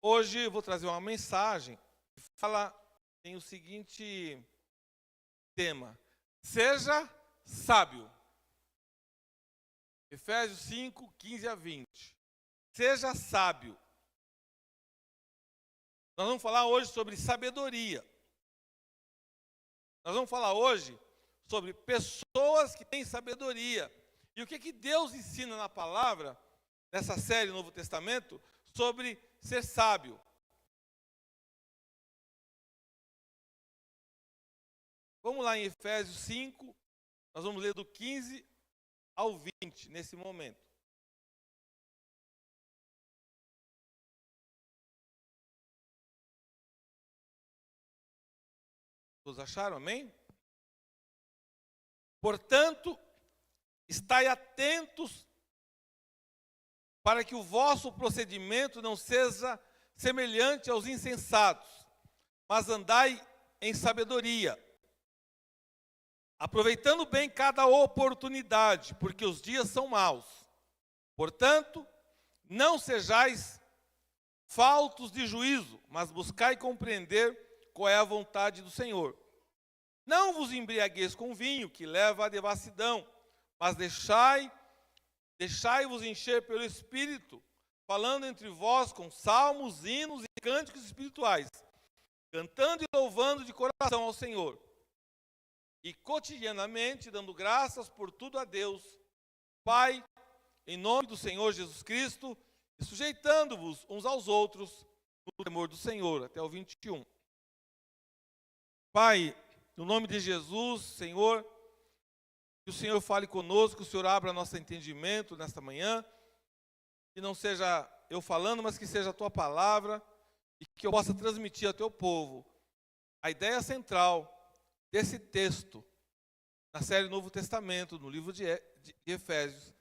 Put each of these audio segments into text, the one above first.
Hoje eu vou trazer uma mensagem que tem o seguinte tema: seja sábio. Efésios 5, 15 a 20. Seja sábio. Nós vamos falar hoje sobre sabedoria. Nós vamos falar hoje sobre pessoas que têm sabedoria. E o que Deus ensina na palavra, nessa série Novo Testamento, sobre ser sábio. Vamos lá em Efésios 5, nós vamos ler do 15 ao 20, nesse momento. Todos acharam, amém? Portanto, estai atentos para que o vosso procedimento não seja semelhante aos insensatos, mas andai em sabedoria, aproveitando bem cada oportunidade, porque os dias são maus. Portanto, não sejais faltos de juízo, mas buscai compreender qual é a vontade do Senhor. Não vos embriagueis com vinho, que leva à devassidão, mas deixai-vos encher pelo Espírito, falando entre vós com salmos, hinos e cânticos espirituais, cantando e louvando de coração ao Senhor. E cotidianamente dando graças por tudo a Deus, Pai, em nome do Senhor Jesus Cristo, e sujeitando-vos uns aos outros no temor do Senhor. Até o 21. Pai, no nome de Jesus, Senhor, que o Senhor fale conosco, que o Senhor abra nosso entendimento nesta manhã, que não seja eu falando, mas que seja a Tua palavra, e que eu possa transmitir ao Teu povo a ideia central desse texto, na série Novo Testamento, no livro de Efésios.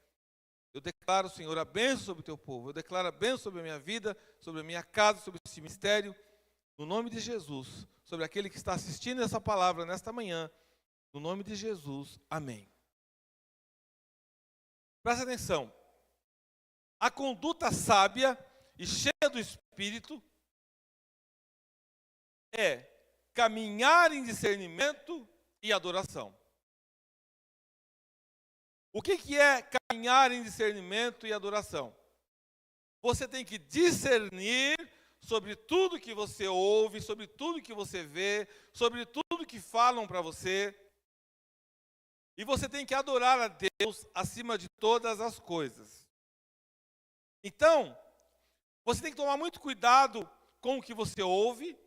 Eu declaro, Senhor, a bênção sobre o Teu povo, eu declaro a bênção sobre a minha vida, sobre a minha casa, sobre esse ministério, no nome de Jesus, sobre aquele que está assistindo essa palavra nesta manhã, no nome de Jesus, amém. Presta atenção, a conduta sábia e cheia do Espírito é caminhar em discernimento e adoração. O que é caminhar em discernimento e adoração? Você tem que discernir sobre tudo que você ouve, sobre tudo que você vê, sobre tudo que falam para você. E você tem que adorar a Deus acima de todas as coisas. Então, você tem que tomar muito cuidado com o que você ouve.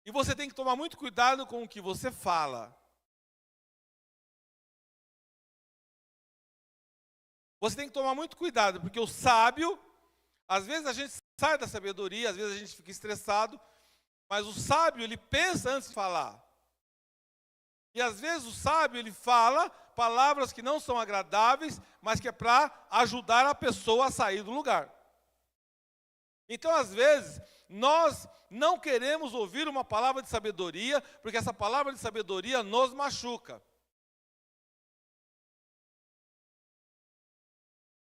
E você tem que tomar muito cuidado com o que você fala. Você tem que tomar muito cuidado, porque o sábio, às vezes a gente sai da sabedoria, às vezes a gente fica estressado, mas o sábio, ele pensa antes de falar. E às vezes o sábio, ele fala palavras que não são agradáveis, mas que é para ajudar a pessoa a sair do lugar. Então, às vezes, nós não queremos ouvir uma palavra de sabedoria, porque essa palavra de sabedoria nos machuca.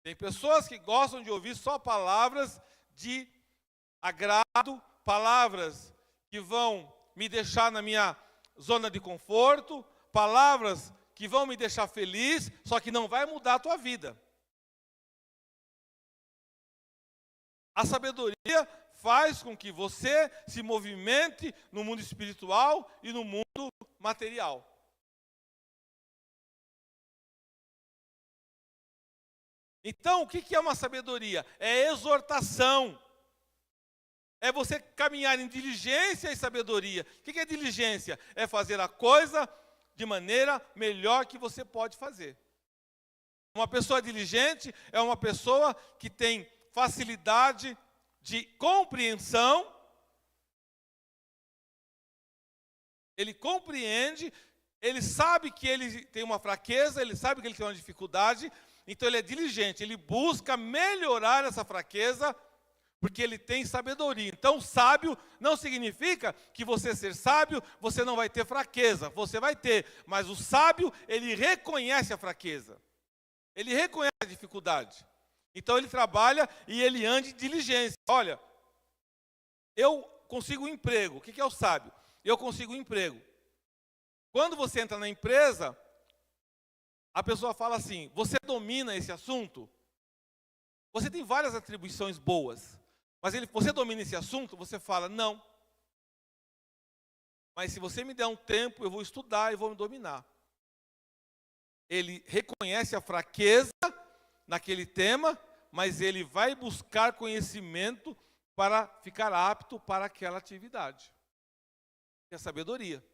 Tem pessoas que gostam de ouvir só palavras de agrado, palavras que vão me deixar na minha zona de conforto, palavras que vão me deixar feliz, só que não vai mudar a tua vida. A sabedoria faz com que você se movimente no mundo espiritual e no mundo material. Então, o que é uma sabedoria? É exortação. É você caminhar em diligência e sabedoria. O que é diligência? É fazer a coisa de maneira melhor que você pode fazer. Uma pessoa diligente é uma pessoa que tem facilidade de compreensão. Ele compreende, ele sabe que ele tem uma fraqueza, ele sabe que ele tem uma dificuldade, então ele é diligente, ele busca melhorar essa fraqueza, porque ele tem sabedoria. Então, sábio não significa que você ser sábio, você não vai ter fraqueza, você vai ter, mas o sábio, ele reconhece a fraqueza, ele reconhece a dificuldade. Então ele trabalha e ele anda em diligência. Olha, eu consigo um emprego. O que é o sábio? Eu consigo um emprego. Quando você entra na empresa, a pessoa fala assim, você domina esse assunto? Você tem várias atribuições boas, mas você domina esse assunto? Você fala, não. Mas se você me der um tempo, eu vou estudar e vou me dominar. Ele reconhece a fraqueza naquele tema, mas ele vai buscar conhecimento para ficar apto para aquela atividade. É sabedoria.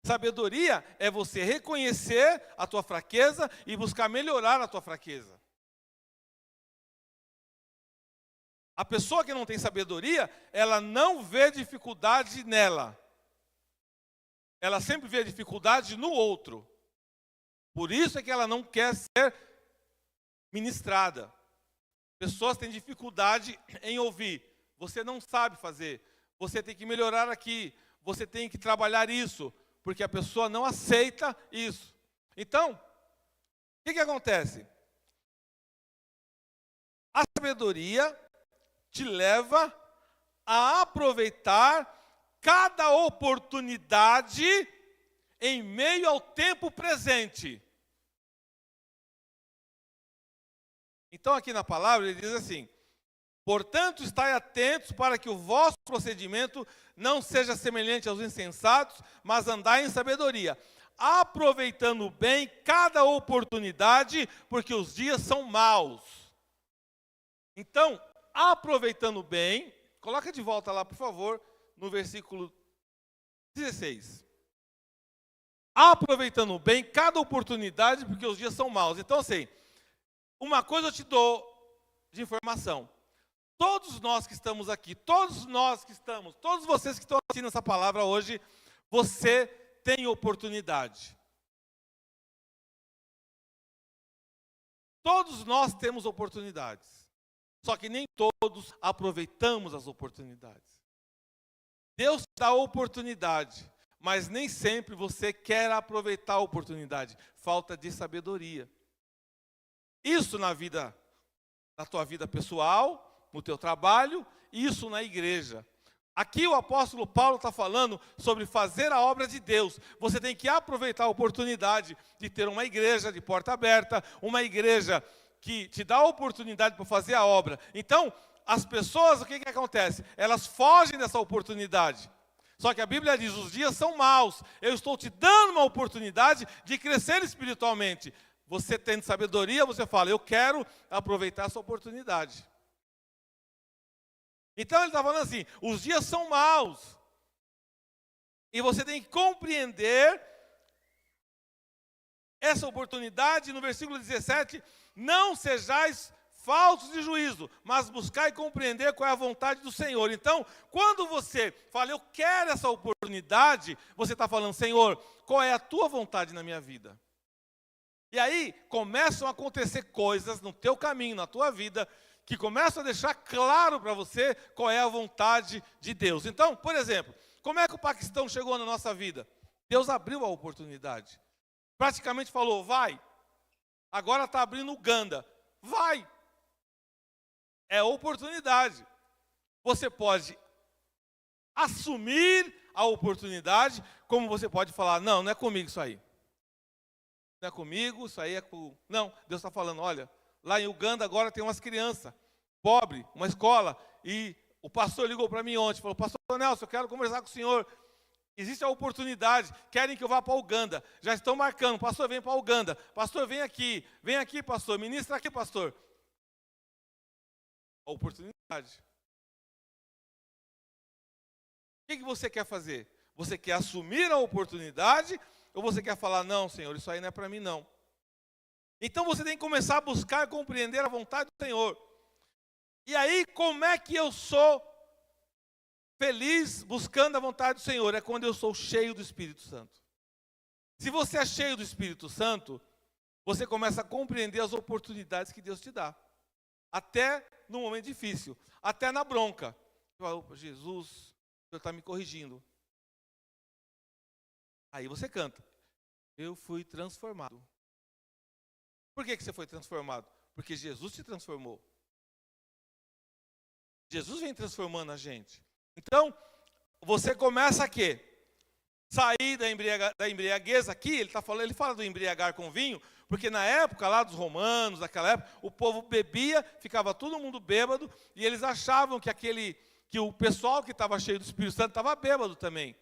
Sabedoria é você reconhecer a tua fraqueza e buscar melhorar a tua fraqueza. A pessoa que não tem sabedoria, ela não vê dificuldade nela. Ela sempre vê dificuldade no outro. Por isso é que ela não quer ser ministrada. Pessoas têm dificuldade em ouvir. Você não sabe fazer. Você tem que melhorar aqui. Você tem que trabalhar isso. Porque a pessoa não aceita isso. Então, o que acontece? A sabedoria te leva a aproveitar cada oportunidade em meio ao tempo presente. Então aqui na palavra ele diz assim, portanto estai atentos para que o vosso procedimento não seja semelhante aos insensatos, mas andai em sabedoria, aproveitando bem cada oportunidade, porque os dias são maus. Então, aproveitando bem, coloca de volta lá, por favor, no versículo 16. Aproveitando bem cada oportunidade, porque os dias são maus. Então, assim, uma coisa eu te dou de informação. Todos nós que estamos aqui, todos vocês que estão assistindo essa palavra hoje, você tem oportunidade. Todos nós temos oportunidades. Só que nem todos aproveitamos as oportunidades. Deus te dá oportunidade, mas nem sempre você quer aproveitar a oportunidade. Falta de sabedoria. Isso na tua vida pessoal, no teu trabalho, isso na igreja. Aqui o apóstolo Paulo está falando sobre fazer a obra de Deus. Você tem que aproveitar a oportunidade de ter uma igreja de porta aberta, uma igreja que te dá a oportunidade para fazer a obra. Então, as pessoas, o que acontece? Elas fogem dessa oportunidade. Só que a Bíblia diz, os dias são maus. Eu estou te dando uma oportunidade de crescer espiritualmente. Você tendo sabedoria, você fala, eu quero aproveitar essa oportunidade. Então ele está falando assim, os dias são maus. E você tem que compreender essa oportunidade. No versículo 17, não sejais faltos de juízo, mas buscai compreender qual é a vontade do Senhor. Então, quando você fala, eu quero essa oportunidade, você está falando, Senhor, qual é a tua vontade na minha vida? E aí, começam a acontecer coisas no teu caminho, na tua vida, que começam a deixar claro para você qual é a vontade de Deus. Então, por exemplo, como é que o Paquistão chegou na nossa vida? Deus abriu a oportunidade. Praticamente falou, vai. Agora está abrindo Uganda. Vai. É oportunidade. Você pode assumir a oportunidade, como você pode falar, não é comigo isso aí. Não é comigo, isso aí é com... Não, Deus está falando, olha, lá em Uganda agora tem umas crianças, pobres, uma escola, e o pastor ligou para mim ontem, falou, pastor Nelson, eu quero conversar com o senhor. Existe a oportunidade, querem que eu vá para Uganda, já estão marcando, pastor, vem para Uganda, pastor, vem aqui, pastor, ministra aqui, pastor. A oportunidade. O que você quer fazer? Você quer assumir a oportunidade ou você quer falar, não, Senhor, isso aí não é para mim, não. Então você tem que começar a buscar compreender a vontade do Senhor. E aí, como é que eu sou feliz buscando a vontade do Senhor? É quando eu sou cheio do Espírito Santo. Se você é cheio do Espírito Santo, você começa a compreender as oportunidades que Deus te dá. Até no momento difícil, até na bronca. Você fala, opa, Jesus, o Senhor está me corrigindo. Aí você canta, eu fui transformado. Por que você foi transformado? Porque Jesus te transformou. Jesus vem transformando a gente. Então, você começa a quê? Sair da embriaguez aqui, ele fala do embriagar com vinho, porque na época lá dos romanos, naquela época, o povo bebia, ficava todo mundo bêbado, e eles achavam que o pessoal que estava cheio do Espírito Santo estava bêbado também.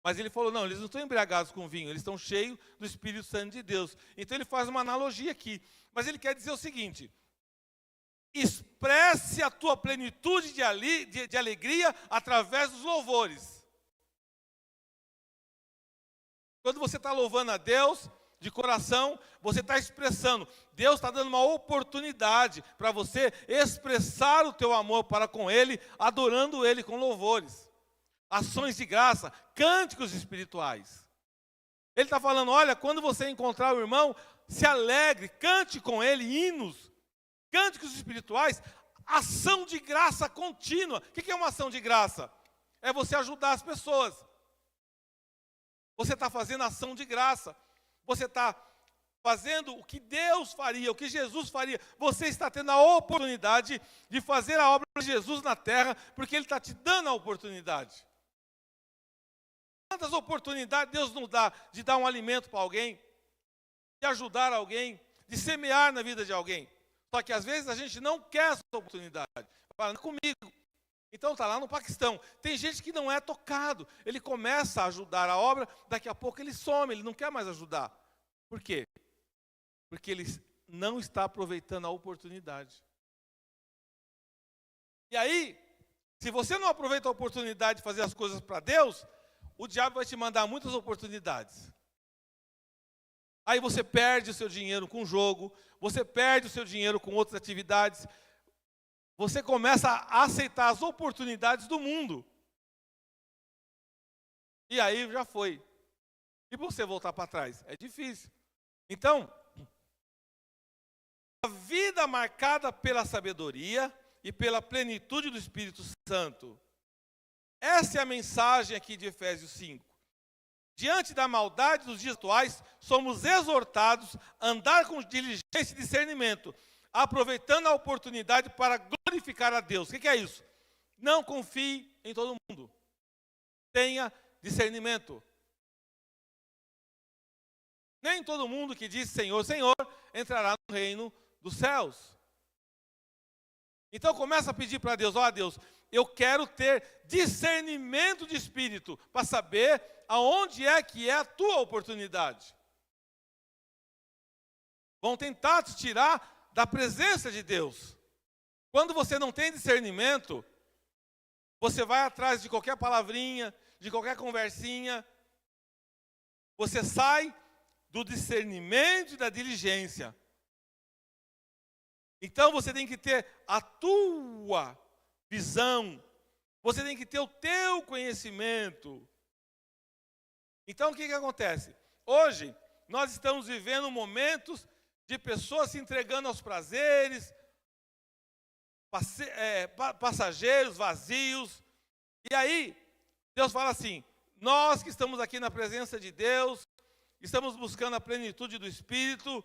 Mas ele falou, não, eles não estão embriagados com vinho, eles estão cheios do Espírito Santo de Deus. Então ele faz uma analogia aqui. Mas ele quer dizer o seguinte: expresse a tua plenitude de alegria através dos louvores. Quando você está louvando a Deus de coração, você está expressando. Deus está dando uma oportunidade para você expressar o teu amor para com Ele, adorando Ele com louvores. Ações de graça, cânticos espirituais. Ele está falando, olha, quando você encontrar o irmão, se alegre, cante com ele hinos, cânticos espirituais, ação de graça contínua. O que é uma ação de graça? É você ajudar as pessoas. Você está fazendo ação de graça. Você está fazendo o que Deus faria, o que Jesus faria. Você está tendo a oportunidade de fazer a obra de Jesus na terra, porque Ele está te dando a oportunidade. Quantas oportunidades Deus nos dá de dar um alimento para alguém, de ajudar alguém, de semear na vida de alguém. Só que às vezes a gente não quer essa oportunidade. Falando comigo. Então está lá no Paquistão. Tem gente que não é tocado. Ele começa a ajudar a obra, daqui a pouco ele some, ele não quer mais ajudar. Por quê? Porque ele não está aproveitando a oportunidade. E aí, se você não aproveita a oportunidade de fazer as coisas para Deus, o diabo vai te mandar muitas oportunidades. Aí você perde o seu dinheiro com jogo, você perde o seu dinheiro com outras atividades. Você começa a aceitar as oportunidades do mundo. E aí já foi. E você voltar para trás? É difícil. Então, a vida marcada pela sabedoria e pela plenitude do Espírito Santo. Essa é a mensagem aqui de Efésios 5. Diante da maldade dos dias atuais, somos exortados a andar com diligência e discernimento, aproveitando a oportunidade para glorificar a Deus. O que é isso? Não confie em todo mundo. Tenha discernimento. Nem todo mundo que diz Senhor, Senhor, entrará no reino dos céus. Então começa a pedir para Deus, ó Deus, eu quero ter discernimento de espírito para saber aonde é que é a tua oportunidade. Vão tentar te tirar da presença de Deus. Quando você não tem discernimento, você vai atrás de qualquer palavrinha, de qualquer conversinha. Você sai do discernimento e da diligência. Então você tem que ter a tua visão, você tem que ter o teu conhecimento. Então o que acontece? Hoje nós estamos vivendo momentos de pessoas se entregando aos prazeres, passageiros, vazios. E aí Deus fala assim, nós que estamos aqui na presença de Deus, estamos buscando a plenitude do Espírito,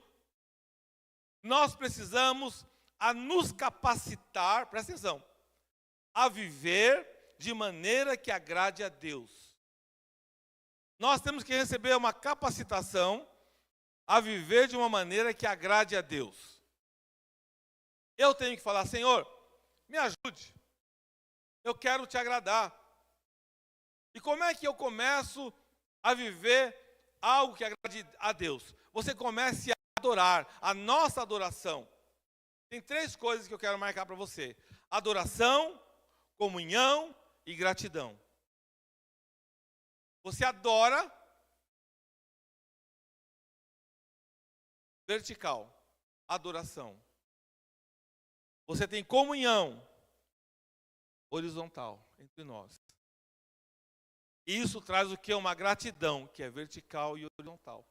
nós precisamos a nos capacitar, presta atenção, a viver de maneira que agrade a Deus. Nós temos que receber uma capacitação a viver de uma maneira que agrade a Deus. Eu tenho que falar, Senhor, me ajude, eu quero te agradar. E como é que eu começo a viver algo que agrade a Deus? Você comece a adorar, a nossa adoração. Tem 3 coisas que eu quero marcar para você: adoração, comunhão e gratidão. Você adora vertical, adoração. Você tem comunhão horizontal entre nós. E isso traz o que? Uma gratidão, que é vertical e horizontal.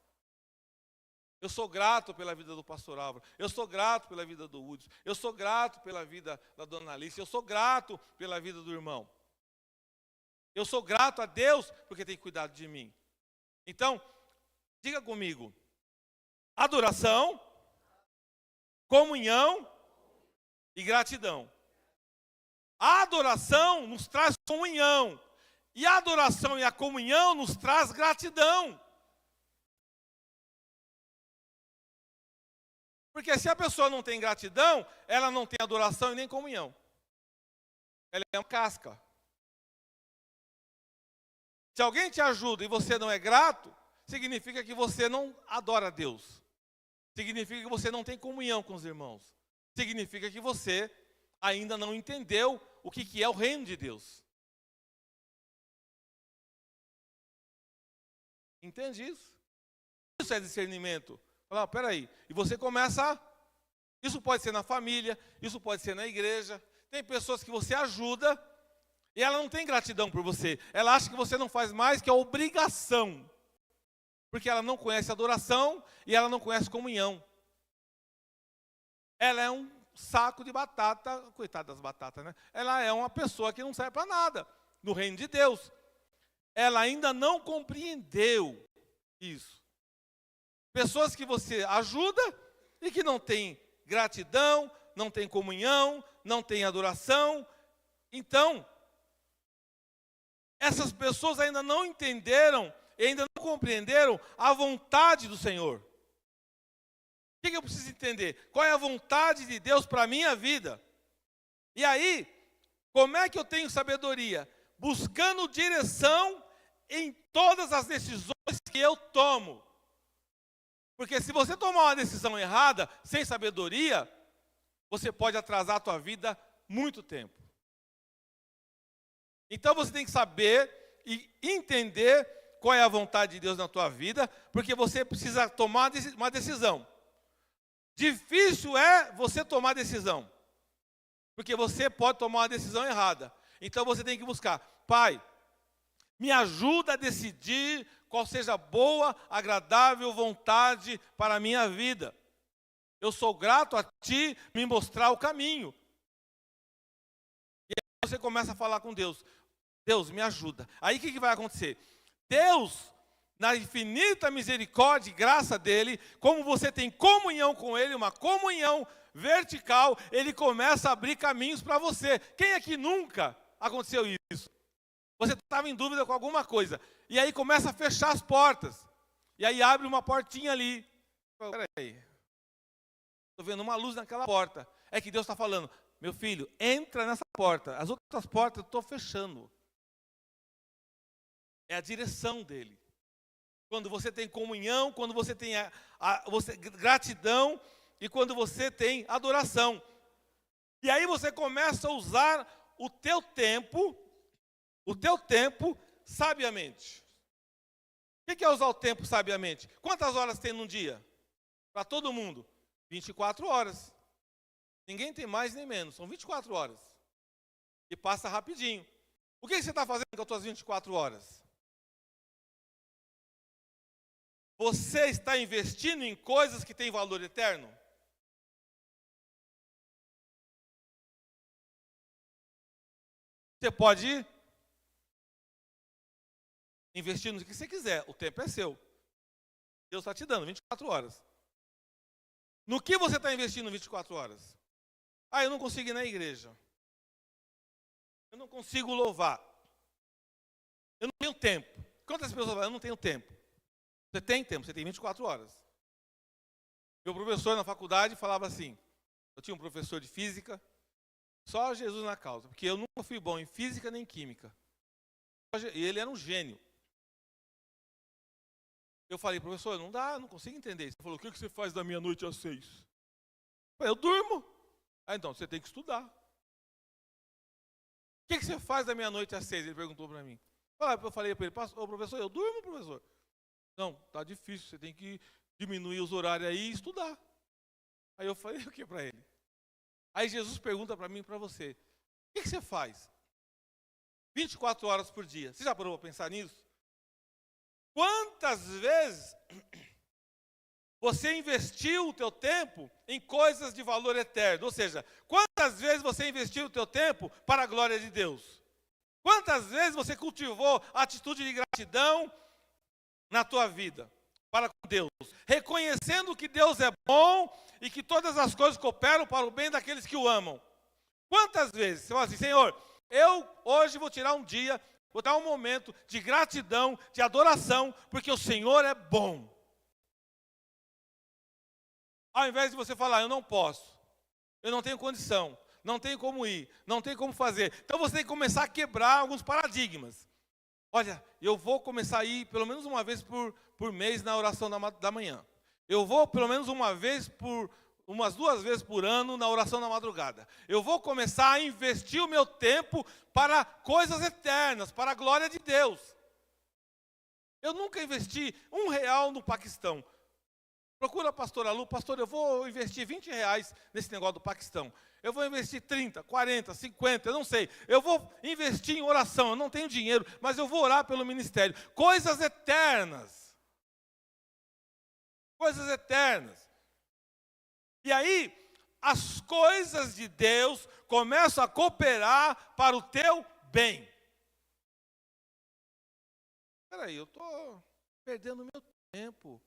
Eu sou grato pela vida do pastor Álvaro, eu sou grato pela vida do Hudson, eu sou grato pela vida da dona Alice, eu sou grato pela vida do irmão. Eu sou grato a Deus porque tem cuidado de mim. Então, diga comigo, adoração, comunhão e gratidão. A adoração nos traz comunhão. E a adoração e a comunhão nos traz gratidão. Porque se a pessoa não tem gratidão, ela não tem adoração e nem comunhão. Ela é uma casca. Se alguém te ajuda e você não é grato, significa que você não adora a Deus. Significa que você não tem comunhão com os irmãos. Significa que você ainda não entendeu o que é o reino de Deus. Entende isso? Isso é discernimento. Fala, peraí. E você começa, isso pode ser na família, isso pode ser na igreja. Tem pessoas que você ajuda e ela não tem gratidão por você. Ela acha que você não faz mais que a obrigação. Porque ela não conhece adoração e ela não conhece comunhão. Ela é um saco de batata, coitada das batatas, né? Ela é uma pessoa que não serve para nada no reino de Deus. Ela ainda não compreendeu isso. Pessoas que você ajuda e que não tem gratidão, não tem comunhão, não tem adoração. Então, essas pessoas ainda não entenderam, ainda não compreenderam a vontade do Senhor. O que eu preciso entender? Qual é a vontade de Deus para a minha vida? E aí, como é que eu tenho sabedoria? Buscando direção em todas as decisões que eu tomo. Porque se você tomar uma decisão errada, sem sabedoria, você pode atrasar a tua vida muito tempo. Então você tem que saber e entender qual é a vontade de Deus na tua vida, porque você precisa tomar uma decisão. Difícil é você tomar decisão, porque você pode tomar uma decisão errada. Então você tem que buscar, Pai, me ajuda a decidir qual seja a boa, agradável vontade para a minha vida. Eu sou grato a Ti me mostrar o caminho. E aí você começa a falar com Deus. Deus, me ajuda. Aí o que vai acontecer? Deus, na infinita misericórdia e graça dEle, como você tem comunhão com Ele, uma comunhão vertical, Ele começa a abrir caminhos para você. Quem aqui nunca aconteceu isso? Você estava em dúvida com alguma coisa. E aí começa a fechar as portas. E aí abre uma portinha ali. Peraí. Estou vendo uma luz naquela porta. É que Deus está falando, meu filho, entra nessa porta. As outras portas eu estou fechando. É a direção dele. Quando você tem comunhão, quando você tem gratidão e quando você tem adoração. E aí você começa a usar o teu tempo sabiamente. O que é usar o tempo sabiamente? Quantas horas tem num dia? Para todo mundo? 24 horas. Ninguém tem mais nem menos, são 24 horas. E passa rapidinho. O que você está fazendo com as suas 24 horas? Você está investindo em coisas que têm valor eterno? Você pode investir no que você quiser, o tempo é seu. Deus está te dando 24 horas. No que você está investindo 24 horas? Ah, eu não consigo ir na igreja. Eu não consigo louvar. Eu não tenho tempo. Quantas pessoas falam, eu não tenho tempo? Você tem tempo, você tem 24 horas. Meu professor na faculdade falava assim, eu tinha um professor de física, só Jesus na causa, porque eu nunca fui bom em física nem em química. E ele era um gênio. Eu falei, professor, não dá, não consigo entender isso. Ele falou, o que você faz da meia-noite às 6? Eu falei, eu durmo. Ah, então, você tem que estudar. O que você faz da meia-noite às 6? Ele perguntou para mim. Eu falei para ele, professor, eu durmo, professor. Não, tá difícil, você tem que diminuir os horários aí e estudar. Aí eu falei o que para ele? Aí Jesus pergunta para mim e para você, o que você faz? 24 horas por dia. Você já parou para pensar nisso? Quantas vezes você investiu o teu tempo em coisas de valor eterno? Ou seja, quantas vezes você investiu o teu tempo para a glória de Deus? Quantas vezes você cultivou a atitude de gratidão na tua vida? para com Deus, reconhecendo que Deus é bom e que todas as coisas cooperam para o bem daqueles que o amam. Quantas vezes você fala assim, Senhor, eu hoje vou tirar um dia, vou dar um momento de gratidão, de adoração, porque o Senhor é bom. Ao invés de você falar, eu não posso, eu não tenho condição, não tenho como ir, não tenho como fazer. Então você tem que começar a quebrar alguns paradigmas. Olha, eu vou começar a ir pelo menos uma vez por mês na oração da manhã. Eu vou pelo menos umas 2 vezes por ano na oração da madrugada. Eu vou começar a investir o meu tempo para coisas eternas, para a glória de Deus. Eu nunca investi R$1 no Paquistão. Procura a pastora Lu, pastor, eu vou investir R$20 nesse negócio do Paquistão. Eu vou investir 30, 40, 50, eu não sei. Eu vou investir em oração, eu não tenho dinheiro, mas eu vou orar pelo ministério. Coisas eternas. Coisas eternas. E aí, as coisas de Deus começam a cooperar para o teu bem. Espera aí, eu estou perdendo meu tempo.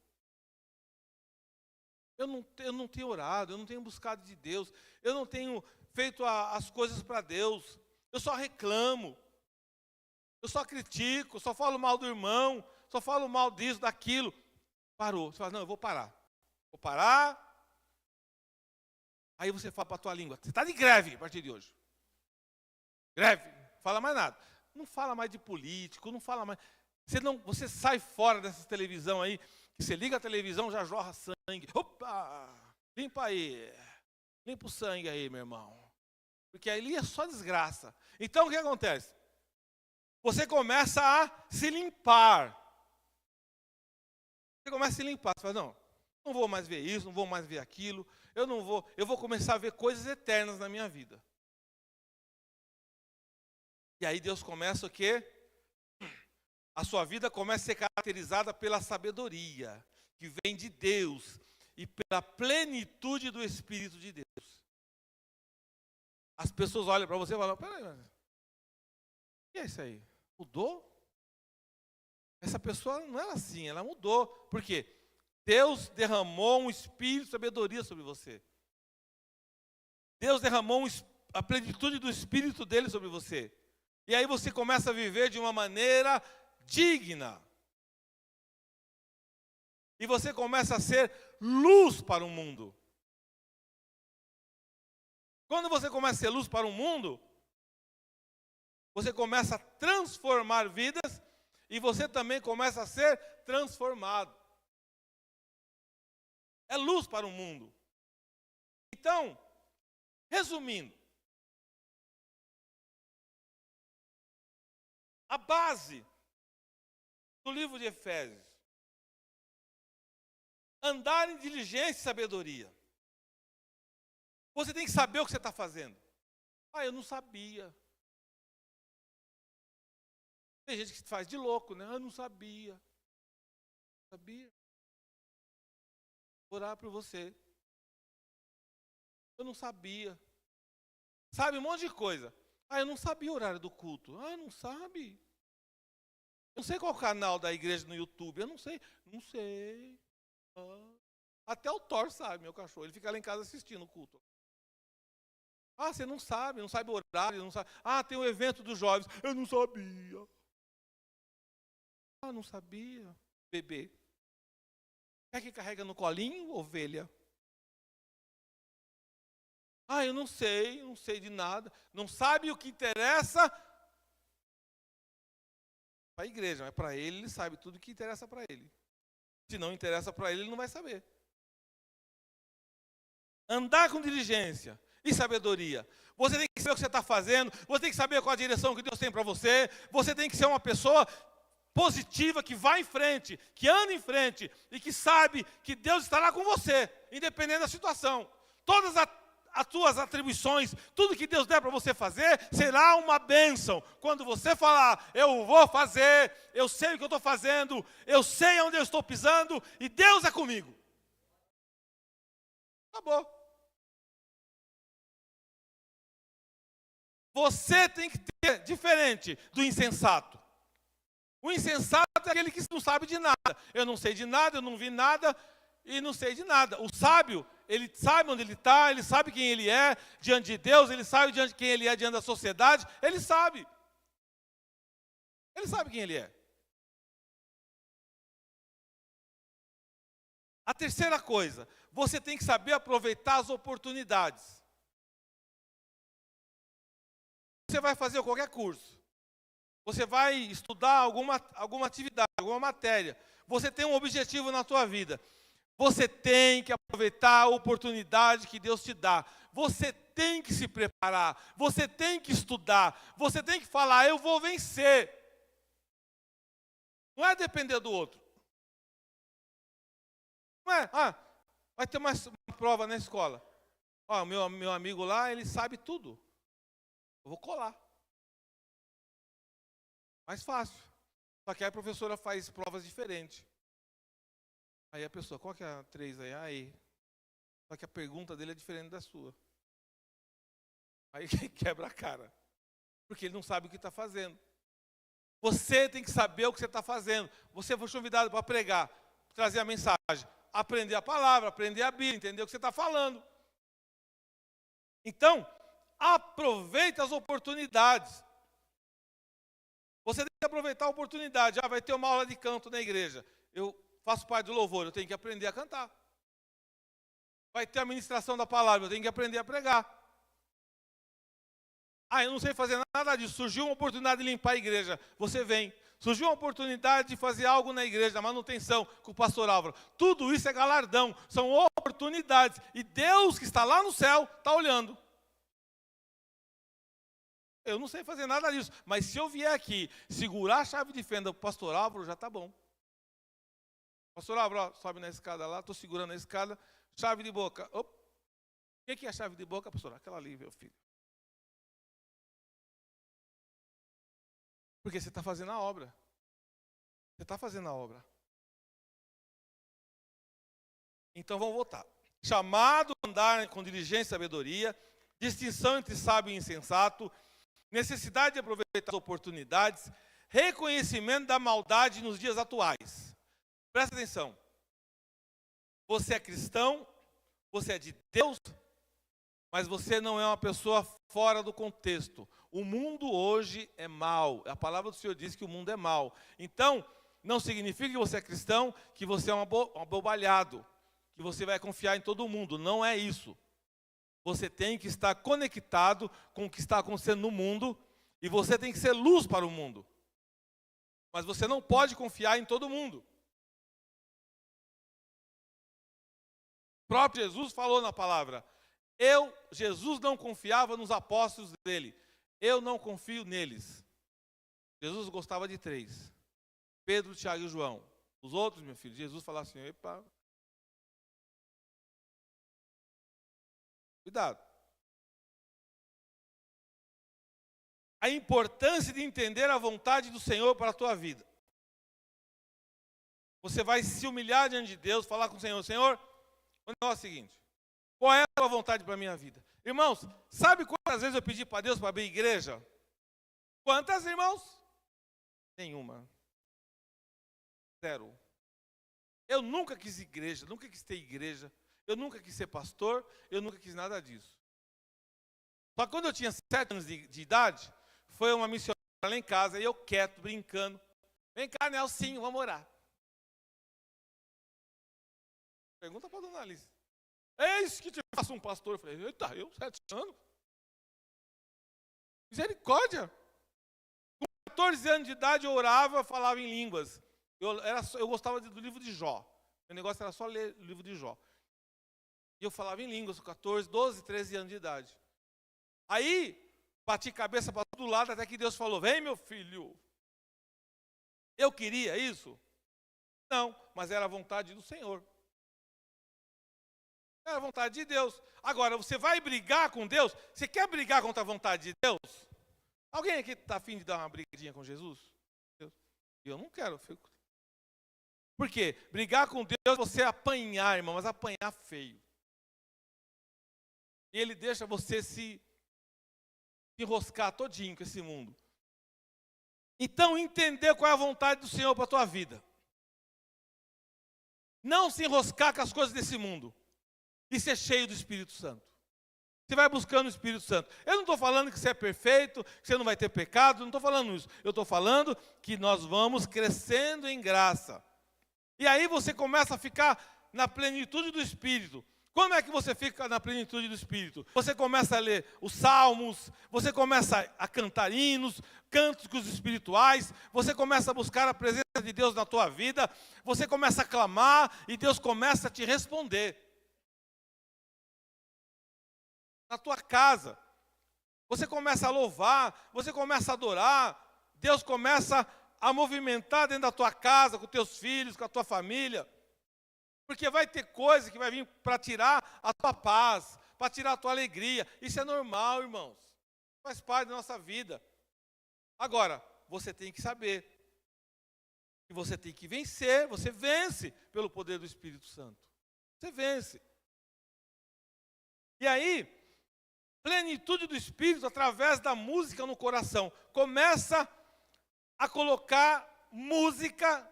Eu não tenho orado, eu não tenho buscado de Deus, eu não tenho feito as coisas para Deus, eu só reclamo, eu só critico, só falo mal do irmão, só falo mal disso, daquilo. Parou, você fala, não, eu vou parar. Vou parar. Aí você fala para a tua língua, você está de greve a partir de hoje. Greve, não fala mais nada. Não fala mais de político, não fala mais. Você sai fora dessa televisão aí, que você liga a televisão, já jorra sangue. Opa! Limpa aí. Limpa o sangue aí, meu irmão. Porque ali é só desgraça. Então o que acontece? Você começa a se limpar. Você começa a se limpar. Você fala, não vou mais ver isso, não vou mais ver aquilo. Eu vou começar a ver coisas eternas na minha vida. E aí Deus começa o quê? A sua vida começa a ser caracterizada pela sabedoria que vem de Deus e pela plenitude do Espírito de Deus. As pessoas olham para você e falam, peraí, o que é isso aí? Mudou? Essa pessoa não era assim, ela mudou. Por quê? Deus derramou um espírito de sabedoria sobre você. Deus derramou a plenitude do Espírito dele sobre você. E aí você começa a viver de uma maneira digna. E você começa a ser luz para o mundo. Quando você começa a ser luz para o mundo, você começa a transformar vidas e você também começa a ser transformado. É luz para o mundo. Então, resumindo, a base do livro de Efésios, andar em diligência e sabedoria. Você tem que saber o que você está fazendo. Eu não sabia. Tem gente que faz de louco, né? Eu não sabia. Sabia? Vou orar por você. Eu não sabia. Sabe um monte de coisa. Eu não sabia o horário do culto. Não sabe. Eu não sei qual canal da igreja no YouTube. Eu não sei. Não sei. Até o Thor sabe, meu cachorro. Ele fica lá em casa assistindo o culto. Você não sabe o horário, não sabe. Tem o evento dos jovens. Eu não sabia. Não sabia. Bebê. Quer que carrega no colinho, ovelha? Eu não sei de nada. Não sabe o que interessa para a igreja, mas para ele sabe tudo o que interessa para ele. Se não interessa para ele não vai saber. Andar com diligência e sabedoria. Você tem que saber o que você está fazendo, você tem que saber qual a direção que Deus tem para você, você tem que ser uma pessoa positiva, que vai em frente, que anda em frente e que sabe que Deus estará com você, independente da situação. Todas as tuas atribuições, tudo que Deus der para você fazer, será uma bênção. Quando você falar, eu vou fazer, eu sei o que eu estou fazendo, eu sei onde eu estou pisando e Deus é comigo. Acabou. Você tem que ter diferente do insensato. O insensato é aquele que não sabe de nada. Eu não sei de nada, eu não vi nada e não sei de nada. O sábio, ele sabe onde ele está, ele sabe quem ele é diante de Deus, ele sabe diante de quem ele é diante da sociedade, ele sabe. Ele sabe quem ele é. A terceira coisa, você tem que saber aproveitar as oportunidades. Você vai fazer qualquer curso, você vai estudar alguma atividade, alguma matéria, você tem um objetivo na tua vida, você tem que aproveitar a oportunidade que Deus te dá, você tem que se preparar, você tem que estudar, você tem que falar, eu vou vencer. Não é depender do outro. Não é, vai ter uma prova na escola. Ó, meu amigo lá, ele sabe tudo. Eu vou colar. Mais fácil. Só que aí a professora faz provas diferentes. Aí a pessoa, qual que é a 3 aí? Aí. Só que a pergunta dele é diferente da sua. Aí quebra a cara. Porque ele não sabe o que está fazendo. Você tem que saber o que você está fazendo. Você foi convidado para pregar, trazer a mensagem, aprender a palavra, aprender a Bíblia, entender o que você está falando. Então, aproveita as oportunidades. Você tem que aproveitar a oportunidade. Vai ter uma aula de canto na igreja. Eu faço parte do louvor, eu tenho que aprender a cantar. Vai ter a ministração da palavra, eu tenho que aprender a pregar. Eu não sei fazer nada disso. Surgiu uma oportunidade de limpar a igreja. Você vem. Surgiu uma oportunidade de fazer algo na igreja, na manutenção, com o pastor Álvaro. Tudo isso é galardão, são oportunidades. E Deus que está lá no céu, está olhando. Eu não sei fazer nada disso, mas se eu vier aqui, segurar a chave de fenda para o pastor Álvaro, já está bom. Pastor Álvaro, sobe na escada lá, estou segurando a escada, chave de boca. O que é a chave de boca, pastor? Aquela ali, meu filho. Porque você está fazendo a obra. Você está fazendo a obra. Então vamos voltar. Chamado a andar com diligência e sabedoria, distinção entre sábio e insensato, necessidade de aproveitar as oportunidades, reconhecimento da maldade nos dias atuais. Presta atenção. Você é cristão, você é de Deus, mas você não é uma pessoa fora do contexto. O mundo hoje é mau. A palavra do Senhor diz que o mundo é mau. Então, não significa que você é cristão, que você é um abobalhado, que você vai confiar em todo mundo. Não é isso. Você tem que estar conectado com o que está acontecendo no mundo e você tem que ser luz para o mundo. Mas você não pode confiar em todo mundo. O próprio Jesus falou na palavra. Jesus não confiava nos apóstolos dele. Eu não confio neles. Jesus gostava de 3. Pedro, Tiago e João. Os outros, meu filho, Jesus falava assim, epa. Cuidado. A importância de entender a vontade do Senhor para a tua vida. Você vai se humilhar diante de Deus, falar com o Senhor, Senhor, o negócio é o seguinte, qual é a tua vontade para a minha vida? Irmãos, sabe quantas vezes eu pedi para Deus para abrir igreja? Quantas, irmãos? Nenhuma. 0. Eu nunca quis igreja, nunca quis ter igreja, eu nunca quis ser pastor, eu nunca quis nada disso. Só que quando eu tinha 7 anos de idade, foi uma missionária lá em casa, e eu quieto, brincando. Vem cá, Nelsinho, vamos orar. Pergunta para a dona Alice. Eis que te faço um pastor. Eu falei, eita, eu 7 anos? Misericórdia. Com 14 anos de idade eu orava, falava em línguas. Eu gostava do livro de Jó. Meu negócio era só ler o livro de Jó. E eu falava em línguas com 14, 12, 13 anos de idade. Aí, bati cabeça para todo lado, até que Deus falou, vem meu filho. Eu queria isso? Não, mas era a vontade do Senhor. Era a vontade de Deus. Agora, você vai brigar com Deus? Você quer brigar contra a vontade de Deus? Alguém aqui está afim de dar uma brigadinha com Jesus? Eu não quero. Por quê? Brigar com Deus é você apanhar, irmão, mas apanhar feio. E Ele deixa você se enroscar todinho com esse mundo. Então, entender qual é a vontade do Senhor para a tua vida. Não se enroscar com as coisas desse mundo. E ser cheio do Espírito Santo. Você vai buscando o Espírito Santo. Eu não estou falando que você é perfeito, que você não vai ter pecado, não estou falando isso. Eu estou falando que nós vamos crescendo em graça. E aí você começa a ficar na plenitude do Espírito. Como é que você fica na plenitude do Espírito? Você começa a ler os salmos, você começa a cantar hinos, cânticos espirituais, você começa a buscar a presença de Deus na tua vida, você começa a clamar e Deus começa a te responder. Na tua casa, você começa a louvar, você começa a adorar, Deus começa a movimentar dentro da tua casa, com teus filhos, com a tua família. Porque vai ter coisa que vai vir para tirar a tua paz, para tirar a tua alegria. Isso é normal, irmãos. Faz parte da nossa vida. Agora, você tem que saber que você tem que vencer. Você vence pelo poder do Espírito Santo. Você vence. E aí, plenitude do Espírito através da música no coração. Começa a colocar música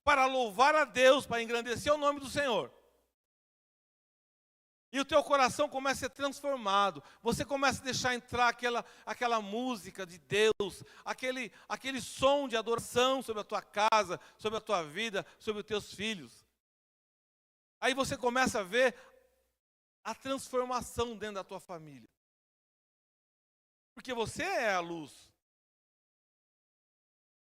para louvar a Deus, para engrandecer o nome do Senhor. E o teu coração começa a ser transformado. Você começa a deixar entrar aquela música de Deus, aquele som de adoração sobre a tua casa, sobre a tua vida, sobre os teus filhos. Aí você começa a ver a transformação dentro da tua família. Porque você é a luz.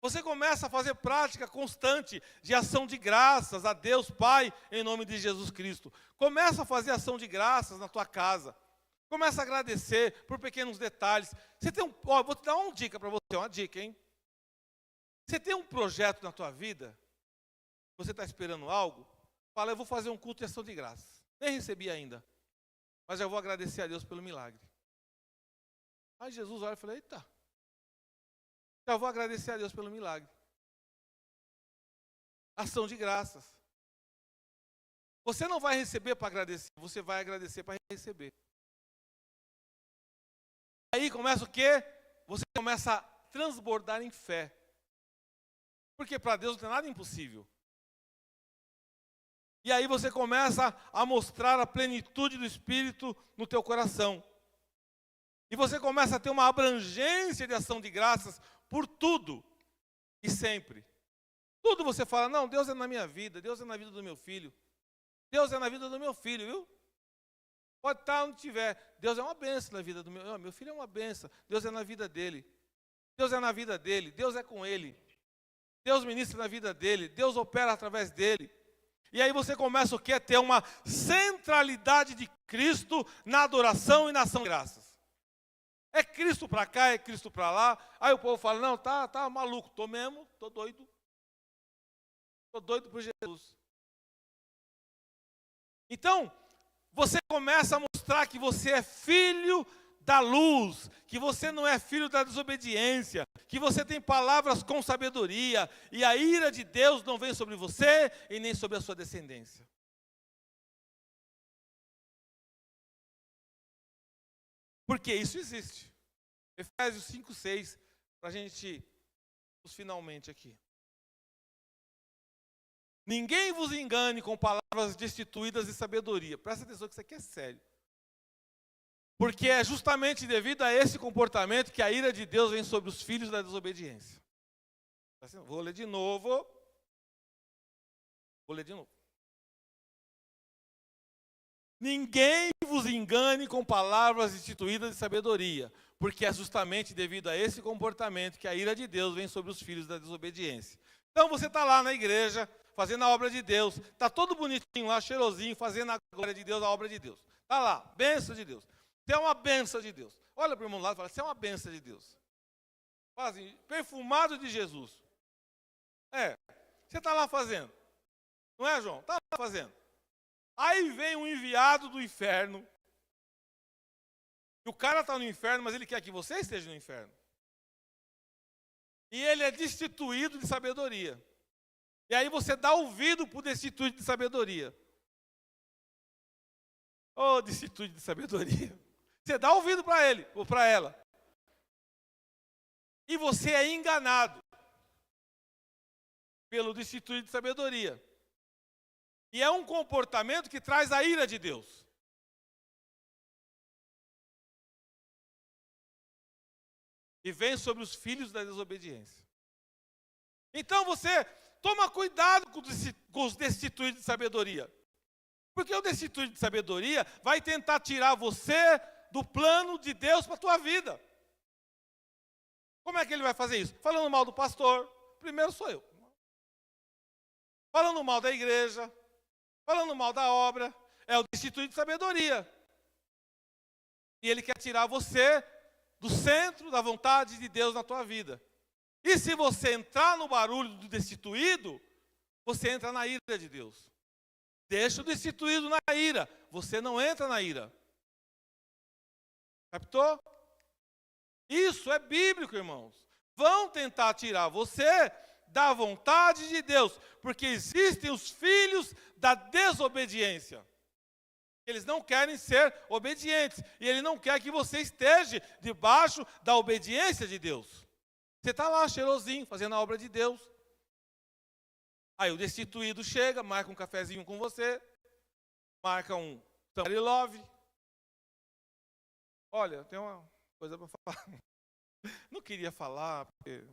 Você começa a fazer prática constante de ação de graças a Deus Pai, em nome de Jesus Cristo. Começa a fazer ação de graças na tua casa. Começa a agradecer por pequenos detalhes. Você tem vou te dar uma dica para você, uma dica, hein? Você tem um projeto na tua vida, você está esperando algo, fala, eu vou fazer um culto de ação de graças. Nem recebi ainda, mas eu vou agradecer a Deus pelo milagre. Aí Jesus olha e fala, eita. Eu vou agradecer a Deus pelo milagre. Ação de graças. Você não vai receber para agradecer, você vai agradecer para receber. Aí começa o quê? Você começa a transbordar em fé. Porque para Deus não tem nada impossível. E aí você começa a mostrar a plenitude do Espírito no teu coração. E você começa a ter uma abrangência de ação de graças por tudo e sempre. Tudo você fala, não, Deus é na minha vida, Deus é na vida do meu filho. Deus é na vida do meu filho, viu? Pode estar onde estiver. Deus é uma bênção na vida do meu filho é uma bênção. Deus é na vida dele. Deus é na vida dele. Deus é com ele. Deus ministra na vida dele. Deus opera através dele. E aí você começa o quê? A ter uma centralidade de Cristo na adoração e na ação de graças. É Cristo para cá, é Cristo para lá. Aí o povo fala, não, tá maluco. Estou mesmo, estou doido. Estou doido por Jesus. Então, você começa a mostrar que você é filho da luz, que você não é filho da desobediência, que você tem palavras com sabedoria, e a ira de Deus não vem sobre você e nem sobre a sua descendência. Porque isso existe. Efésios 5, 6, para a gente ir finalmente aqui. Ninguém vos engane com palavras destituídas de sabedoria. Presta atenção que isso aqui é sério. Porque é justamente devido a esse comportamento que a ira de Deus vem sobre os filhos da desobediência. Vou ler de novo. Ninguém vos engane com palavras destituídas de sabedoria, porque é justamente devido a esse comportamento que a ira de Deus vem sobre os filhos da desobediência. Então você está lá na igreja, fazendo a obra de Deus, está todo bonitinho lá, cheirosinho, fazendo a glória de Deus, a obra de Deus. Está lá, bênção de Deus. Você é uma bênção de Deus. Olha para o irmão lá e fala, você é uma bênção de Deus. Fala assim, perfumado de Jesus. Você está lá fazendo. Não é, João? Está lá fazendo. Aí vem um enviado do inferno. E o cara está no inferno, mas ele quer que você esteja no inferno. E ele é destituído de sabedoria. E aí você dá ouvido para o destituído de sabedoria. Ô, destituído de sabedoria. Você dá ouvido para ele ou para ela. E você é enganado. pelo destituído de sabedoria. E é um comportamento que traz a ira de Deus. E vem sobre os filhos da desobediência. Então você toma cuidado com os destituídos de sabedoria. Porque o destituído de sabedoria vai tentar tirar você do plano de Deus para a tua vida. Como é que ele vai fazer isso? Falando mal do pastor, primeiro sou eu. Falando mal da igreja, falando mal da obra, é o destituído de sabedoria. E ele quer tirar você do centro da vontade de Deus na tua vida. E se você entrar no barulho do destituído, você entra na ira de Deus. Deixa o destituído na ira, você não entra na ira. Captou? Isso é bíblico, irmãos. Vão tentar tirar você da vontade de Deus, porque existem os filhos da desobediência. Eles não querem ser obedientes, e Ele não quer que você esteja debaixo da obediência de Deus. Você está lá, cheirosinho, fazendo a obra de Deus. Aí o destituído chega, marca um cafezinho com você, marca um somebody love. Olha, tem uma coisa para falar. Não queria falar, porque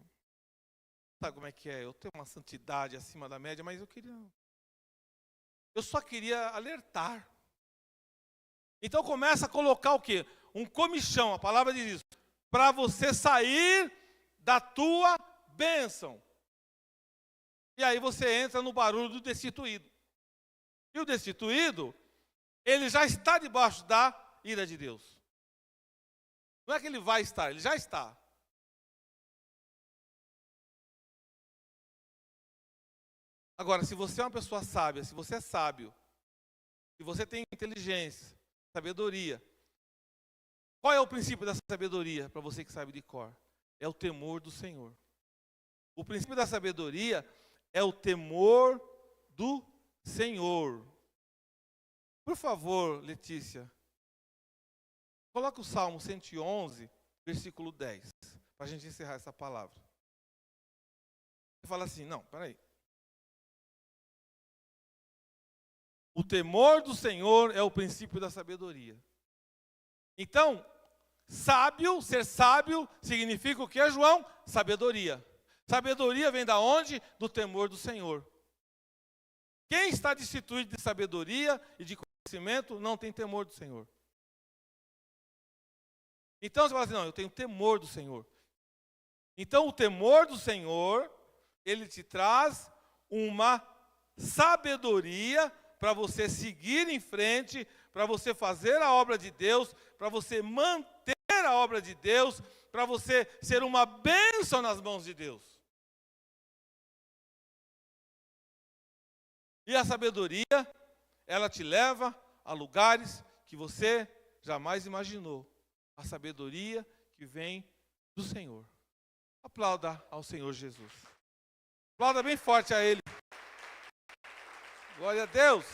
sabe como é que é? Eu tenho uma santidade acima da média, mas eu só queria alertar. Então começa a colocar o quê? Um comichão, a palavra diz isso, para você sair da tua bênção. E aí você entra no barulho do destituído. E o destituído, ele já está debaixo da ira de Deus. Não é que ele vai estar, ele já está. Agora, se você é uma pessoa sábia, se você é sábio, se você tem inteligência, sabedoria, qual é o princípio dessa sabedoria, para você que sabe de cor? É o temor do Senhor. O princípio da sabedoria é o temor do Senhor. Por favor, Letícia, coloca o Salmo 111, versículo 10, para a gente encerrar essa palavra. Você fala assim, não, peraí. O temor do Senhor é o princípio da sabedoria. Então, sábio, ser sábio, significa o que, João? Sabedoria. Sabedoria vem da onde? Do temor do Senhor. Quem está destituído de sabedoria e de conhecimento não tem temor do Senhor. Então você fala assim, não, eu tenho temor do Senhor. Então o temor do Senhor, ele te traz uma sabedoria para você seguir em frente, para você fazer a obra de Deus, para você manter a obra de Deus, para você ser uma bênção nas mãos de Deus. E a sabedoria, ela te leva a lugares que você jamais imaginou. A sabedoria que vem do Senhor. Aplauda ao Senhor Jesus. Aplauda bem forte a Ele. Glória a Deus.